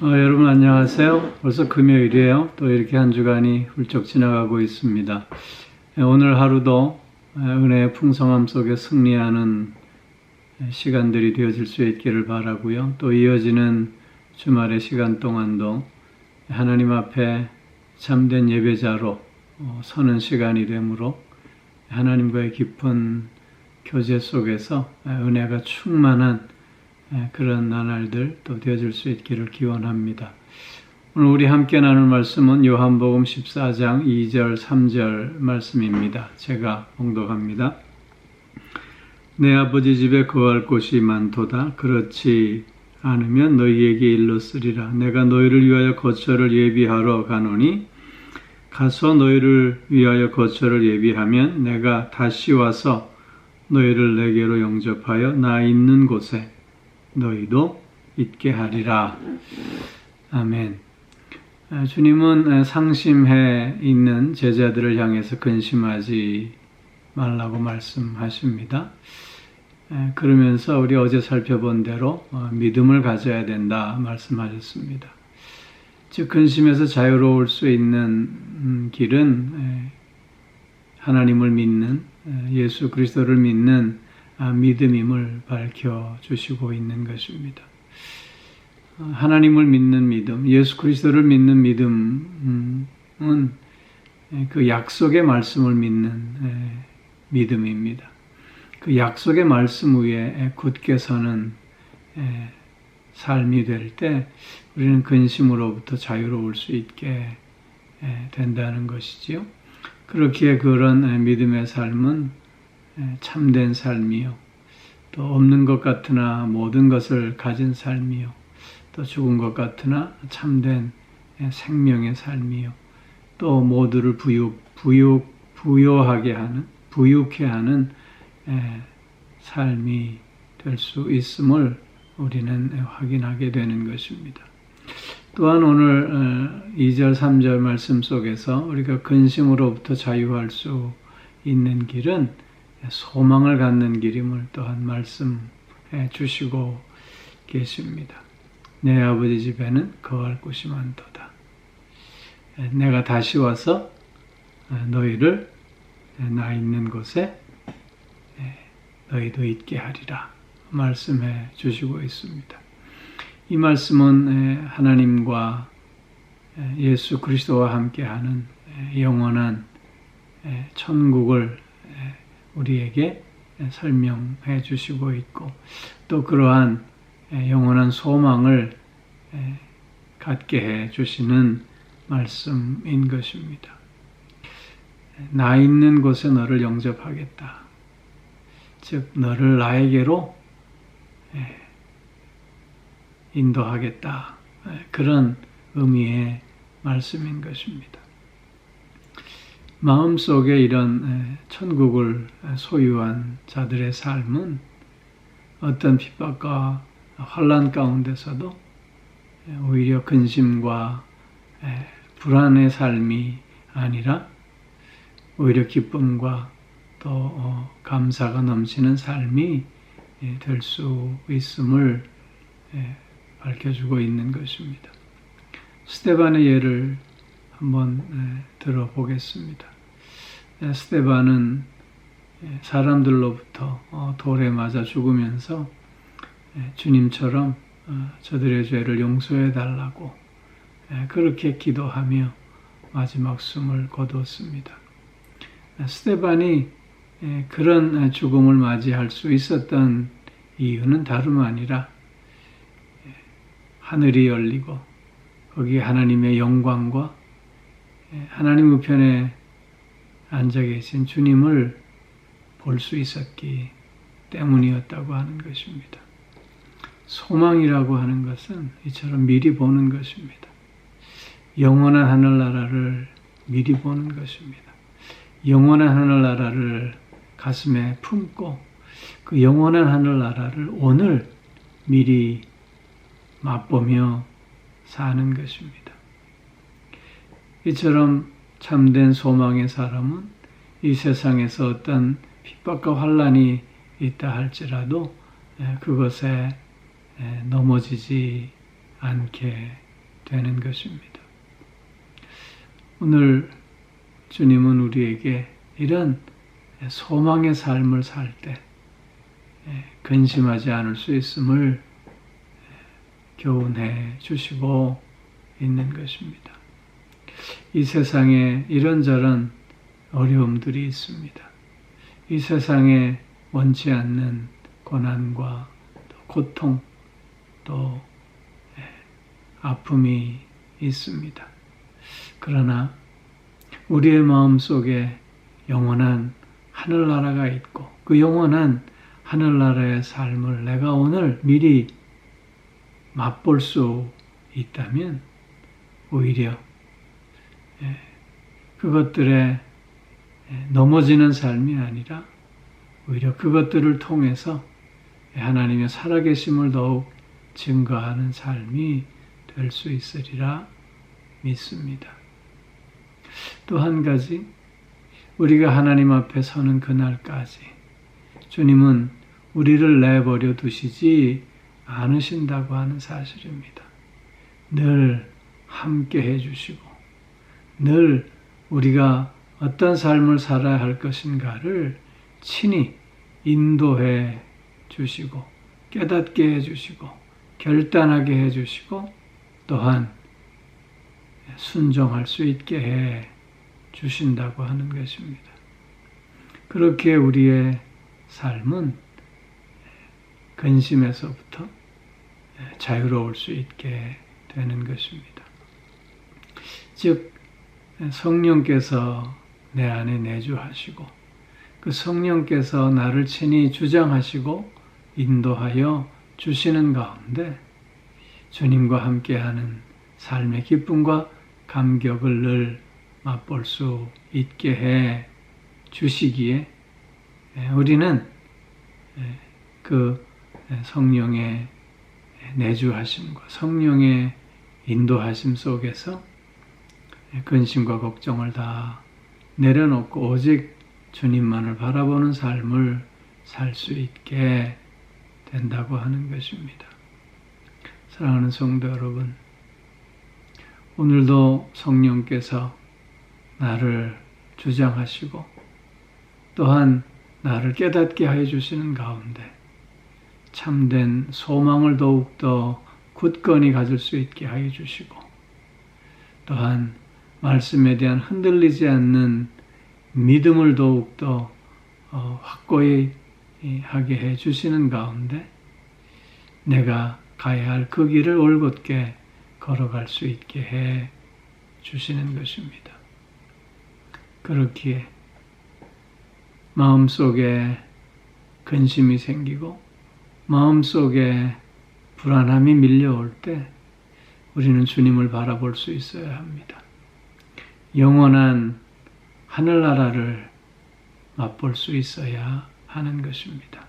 여러분 안녕하세요. 벌써 금요일이에요. 또 이렇게 한 주간이 훌쩍 지나가고 있습니다. 오늘 하루도 은혜의 풍성함 속에 승리하는 시간들이 되어질 수 있기를 바라고요. 또 이어지는 주말의 시간 동안도 하나님 앞에 참된 예배자로 서는 시간이 되므로 하나님과의 깊은 교제 속에서 은혜가 충만한 그런 나날들 또 되어질 수 있기를 기원합니다. 오늘 우리 함께 나눌 말씀은 요한복음 14장 2절 3절 말씀입니다. 제가 봉독합니다. 내 아버지 집에 거할 곳이 많도다. 그렇지 않으면 너희에게 일렀으리라. 내가 너희를 위하여 거처를 예비하러 가노니 가서 너희를 위하여 거처를 예비하면 내가 다시 와서 너희를 내게로 영접하여 나 있는 곳에 너희도 있게 하리라. 아멘. 주님은 상심해 있는 제자들을 향해서 근심하지 말라고 말씀하십니다. 그러면서 우리 어제 살펴본 대로 믿음을 가져야 된다 말씀하셨습니다. 즉 근심에서 자유로울 수 있는 길은 하나님을 믿는 예수 그리스도를 믿는 믿음임을 밝혀주시고 있는 것입니다. 하나님을 믿는 믿음, 예수 그리스도를 믿는 믿음은 그 약속의 말씀을 믿는 믿음입니다. 그 약속의 말씀 위에 굳게 서는 삶이 될 때 우리는 근심으로부터 자유로울 수 있게 된다는 것이지요. 그렇기에 그런 믿음의 삶은 참된 삶이요. 또 없는 것 같으나 모든 것을 가진 삶이요. 또 죽은 것 같으나 참된 생명의 삶이요. 또 모두를 부유하게 하는, 부유케 하는 삶이 될 수 있음을 우리는 확인하게 되는 것입니다. 또한 오늘 2절, 3절 말씀 속에서 우리가 근심으로부터 자유할 수 있는 길은 소망을 갖는 길임을 또한 말씀해 주시고 계십니다. 내 아버지 집에는 거할 곳이 많도다. 내가 다시 와서 너희를 나 있는 곳에 너희도 있게 하리라 말씀해 주시고 있습니다. 이 말씀은 하나님과 예수 그리스도와 함께하는 영원한 천국을 우리에게 설명해 주시고 있고 또 그러한 영원한 소망을 갖게 해 주시는 말씀인 것입니다. 나 있는 곳에 너를 영접하겠다. 즉 너를 나에게로 인도하겠다. 그런 의미의 말씀인 것입니다. 마음속에 이런 천국을 소유한 자들의 삶은 어떤 핍박과 환난 가운데서도 오히려 근심과 불안의 삶이 아니라 오히려 기쁨과 또 감사가 넘치는 삶이 될 수 있음을 밝혀주고 있는 것입니다. 스데반의 예를 한번 들어보겠습니다. 스데반은 사람들로부터 돌에 맞아 죽으면서 주님처럼 저들의 죄를 용서해 달라고 그렇게 기도하며 마지막 숨을 거두었습니다. 스데반이 그런 죽음을 맞이할 수 있었던 이유는 다름 아니라 하늘이 열리고 거기에 하나님의 영광과 하나님 우편에 앉아 계신 주님을 볼 수 있었기 때문이었다고 하는 것입니다. 소망이라고 하는 것은 이처럼 미리 보는 것입니다. 영원한 하늘나라를 미리 보는 것입니다. 영원한 하늘나라를 가슴에 품고 그 영원한 하늘나라를 오늘 미리 맛보며 사는 것입니다. 이처럼 참된 소망의 사람은 이 세상에서 어떤 핍박과 환난이 있다 할지라도 그것에 넘어지지 않게 되는 것입니다. 오늘 주님은 우리에게 이런 소망의 삶을 살 때 근심하지 않을 수 있음을 교훈해 주시고 있는 것입니다. 이 세상에 이런저런 어려움들이 있습니다. 이 세상에 원치 않는 고난과 또 고통, 또 아픔이 있습니다. 그러나 우리의 마음속에 영원한 하늘나라가 있고 그 영원한 하늘나라의 삶을 내가 오늘 미리 맛볼 수 있다면 오히려 그것들에 넘어지는 삶이 아니라 오히려 그것들을 통해서 하나님의 살아계심을 더욱 증거하는 삶이 될 수 있으리라 믿습니다. 또 한 가지, 우리가 하나님 앞에 서는 그날까지 주님은 우리를 내버려 두시지 않으신다고 하는 사실입니다. 늘 함께 해주시고 늘 우리가 어떤 삶을 살아야 할 것인가를 친히 인도해 주시고 깨닫게 해주시고 결단하게 해주시고 또한 순종할 수 있게 해 주신다고 하는 것입니다. 그렇게 우리의 삶은 근심에서부터 자유로울 수 있게 되는 것입니다. 즉 성령께서 내 안에 내주하시고 그 성령께서 나를 친히 주장하시고 인도하여 주시는 가운데 주님과 함께하는 삶의 기쁨과 감격을 늘 맛볼 수 있게 해 주시기에 우리는 그 성령의 내주하심과 성령의 인도하심 속에서 근심과 걱정을 다 내려놓고 오직 주님만을 바라보는 삶을 살 수 있게 된다고 하는 것입니다. 사랑하는 성도 여러분, 오늘도 성령께서 나를 주장하시고 또한 나를 깨닫게 하여 주시는 가운데 참된 소망을 더욱더 굳건히 가질 수 있게 하여 주시고 또한 말씀에 대한 흔들리지 않는 믿음을 더욱더 확고히 하게 해 주시는 가운데 내가 가야 할 그 길을 올곧게 걸어갈 수 있게 해 주시는 것입니다. 그렇기에 마음속에 근심이 생기고 마음속에 불안함이 밀려올 때 우리는 주님을 바라볼 수 있어야 합니다. 영원한 하늘나라를 맛볼 수 있어야 하는 것입니다.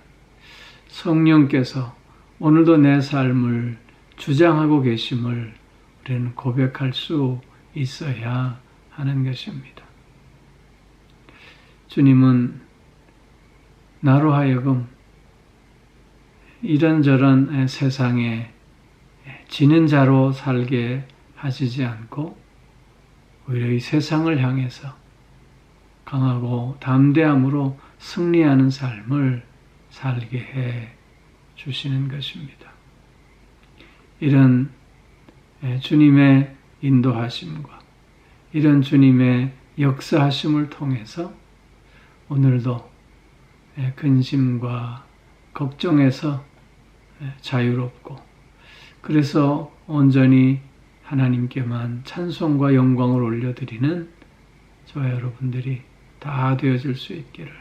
성령께서 오늘도 내 삶을 주장하고 계심을 우리는 고백할 수 있어야 하는 것입니다. 주님은 나로 하여금 이런저런 세상에 지는 자로 살게 하시지 않고 오히려 이 세상을 향해서 강하고 담대함으로 승리하는 삶을 살게 해 주시는 것입니다. 이런 주님의 인도하심과 이런 주님의 역사하심을 통해서 오늘도 근심과 걱정에서 자유롭고 그래서 온전히 하나님께만 찬송과 영광을 올려드리는 저와 여러분들이 다 되어질 수 있기를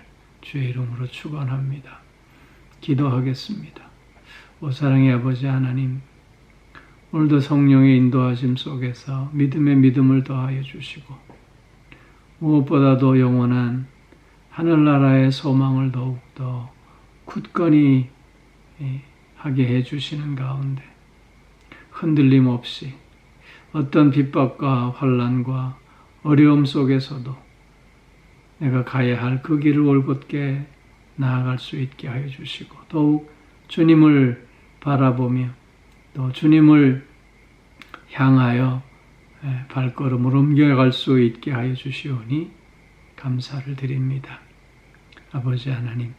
주의 이름으로 축원합니다. 기도하겠습니다. 오 사랑의 아버지 하나님, 오늘도 성령의 인도하심 속에서 믿음의 믿음을 더하여 주시고 무엇보다도 영원한 하늘나라의 소망을 더욱더 굳건히 하게 해주시는 가운데 흔들림 없이 어떤 핍박과 환난과 어려움 속에서도 내가 가야 할 그 길을 올곧게 나아갈 수 있게 하여 주시고 더욱 주님을 바라보며 또 주님을 향하여 발걸음을 옮겨갈 수 있게 하여 주시오니 감사를 드립니다. 아버지 하나님,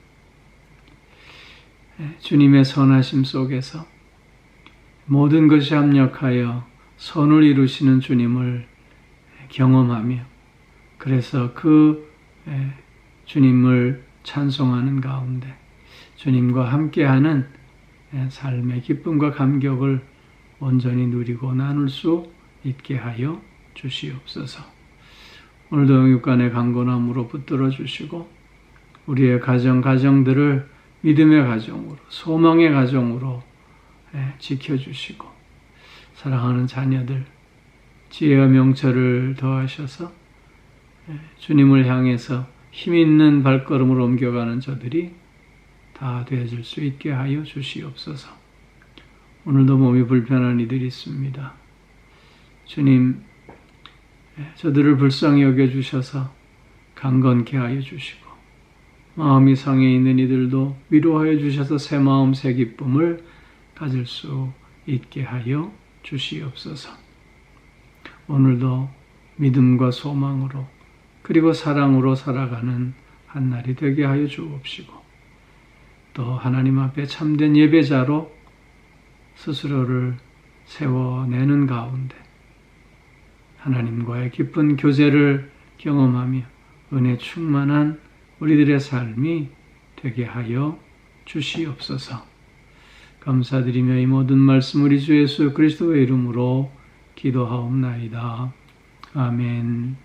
주님의 선하심 속에서 모든 것이 합력하여 선을 이루시는 주님을 경험하며 그래서 그 주님을 찬송하는 가운데 주님과 함께하는 삶의 기쁨과 감격을 온전히 누리고 나눌 수 있게 하여 주시옵소서. 오늘도 영육간의 강건함으로 붙들어 주시고 우리의 가정들을 믿음의 가정으로 소망의 가정으로 지켜주시고 사랑하는 자녀들 지혜와 명철을 더하셔서 주님을 향해서 힘있는 발걸음을 옮겨가는 저들이 다 되어질 수 있게 하여 주시옵소서. 오늘도 몸이 불편한 이들이 있습니다. 주님, 저들을 불쌍히 여겨주셔서 강건케 하여 주시고 마음이 상해 있는 이들도 위로하여 주셔서 새 마음 새 기쁨을 가질 수 있게 하여 주시옵소서. 오늘도 믿음과 소망으로 그리고 사랑으로 살아가는 한 날이 되게 하여 주옵시고 또 하나님 앞에 참된 예배자로 스스로를 세워내는 가운데 하나님과의 깊은 교제를 경험하며 은혜 충만한 우리들의 삶이 되게 하여 주시옵소서. 감사드리며 이 모든 말씀 우리 주 예수 그리스도의 이름으로 기도하옵나이다. 아멘.